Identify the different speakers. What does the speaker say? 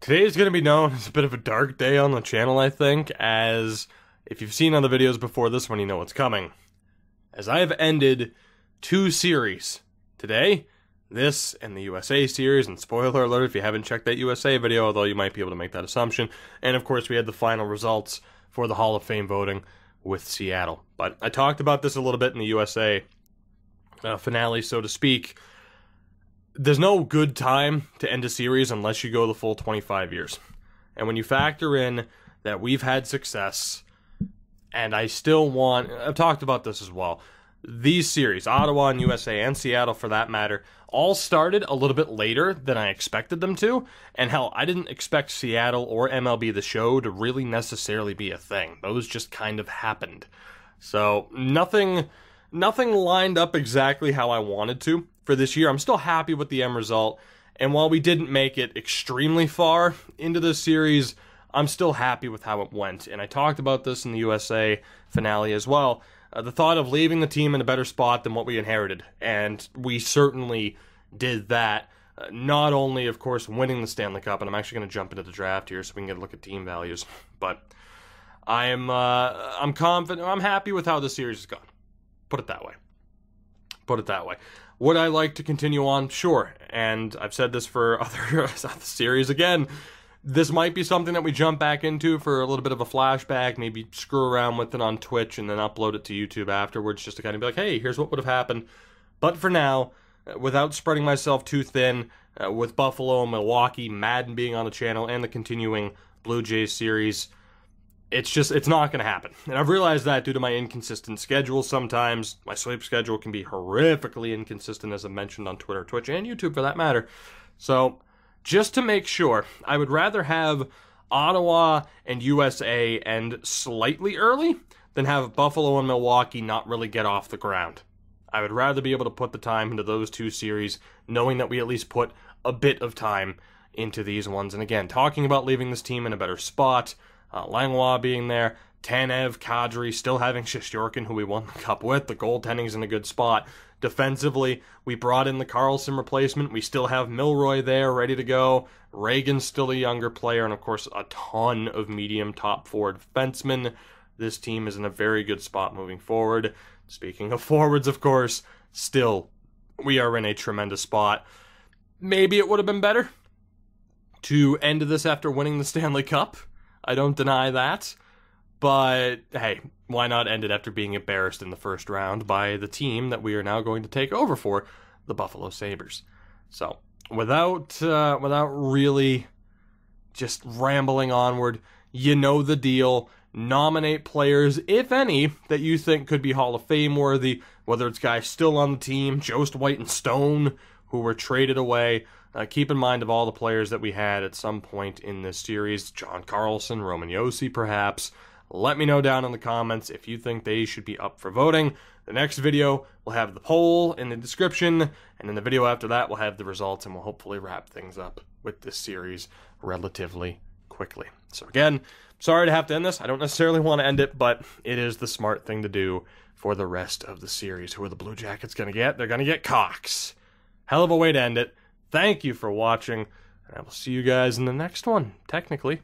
Speaker 1: Today is going to be known as a bit of a dark day on the channel, I think, as if you've seen other videos before this one, you know what's coming. As I have ended 2 series. Today, this and the USA series, and spoiler alert if you haven't checked that USA video, although you might be able to make that assumption. And of course, we had the final results for the Hall of Fame voting with Seattle. But I talked about this a little bit in the USA finale, so to speak. There's no good time to end a series unless you go the full 25 years. And when you factor in that we've had success, and I still want, I've talked about this as well, these series, Ottawa and USA and Seattle for that matter, all started a little bit later than I expected them to. And hell, I didn't expect Seattle or MLB The Show to really necessarily be a thing. Those just kind of happened. So nothing lined up exactly how I wanted to for this year. I'm still happy with the end result, and while we didn't make it extremely far into this series, I'm still happy with how it went. And I talked about this in the USA finale as well. The thought of leaving the team in a better spot than what we inherited, and we certainly did that. Not only, of course, winning the Stanley Cup, and I'm actually going to jump into the draft here so we can get a look at team values, but I'm confident, I'm happy with how the series has gone. Put it that way. Put it that way. Would I like to continue on? Sure. And I've said this for other series again. This might be something that we jump back into for a little bit of a flashback, maybe screw around with it on Twitch and then upload it to YouTube afterwards just to kind of be like, hey, here's what would have happened. But for now, without spreading myself too thin, with Buffalo and Milwaukee, Madden being on the channel, and the continuing Blue Jays series, it's not going to happen. And I've realized that due to my inconsistent schedule sometimes. My sleep schedule can be horrifically inconsistent, as I mentioned on Twitter, Twitch, and YouTube for that matter. So, just to make sure, I would rather have Ottawa and USA end slightly early than have Buffalo and Milwaukee not really get off the ground. I would rather be able to put the time into those 2 series, knowing that we at least put a bit of time into these ones. And again, talking about leaving this team in a better spot, Langlois being there, Tanev, Kadri, still having Shesterkin, who we won the cup with. The goaltending's in a good spot. Defensively, we brought in the Carlson replacement. We still have Milroy there, ready to go. Reagan's still a younger player, and of course, a ton of medium top forward defensemen. This team is in a very good spot moving forward. Speaking of forwards, of course, still, we are in a tremendous spot. Maybe it would have been better to end this after winning the Stanley Cup. I don't deny that, but hey, why not end it after being embarrassed in the first round by the team that we are now going to take over for, the Buffalo Sabres. So, without really just rambling onward, you know the deal. Nominate players, if any, that you think could be Hall of Fame worthy, whether it's guys still on the team, Jost, White, and Stone, who were traded away. Keep in mind of all the players that we had at some point in this series, John Carlson, Roman Josi perhaps. Let me know down in the comments if you think they should be up for voting. The next video will have the poll in the description, and in the video after that we'll have the results, and we'll hopefully wrap things up with this series relatively quickly. So again, sorry to have to end this. I don't necessarily want to end it, but it is the smart thing to do for the rest of the series. Who are the Blue Jackets going to get? They're going to get Cox. Hell of a way to end it. Thank you for watching, and I will see you guys in the next one, technically.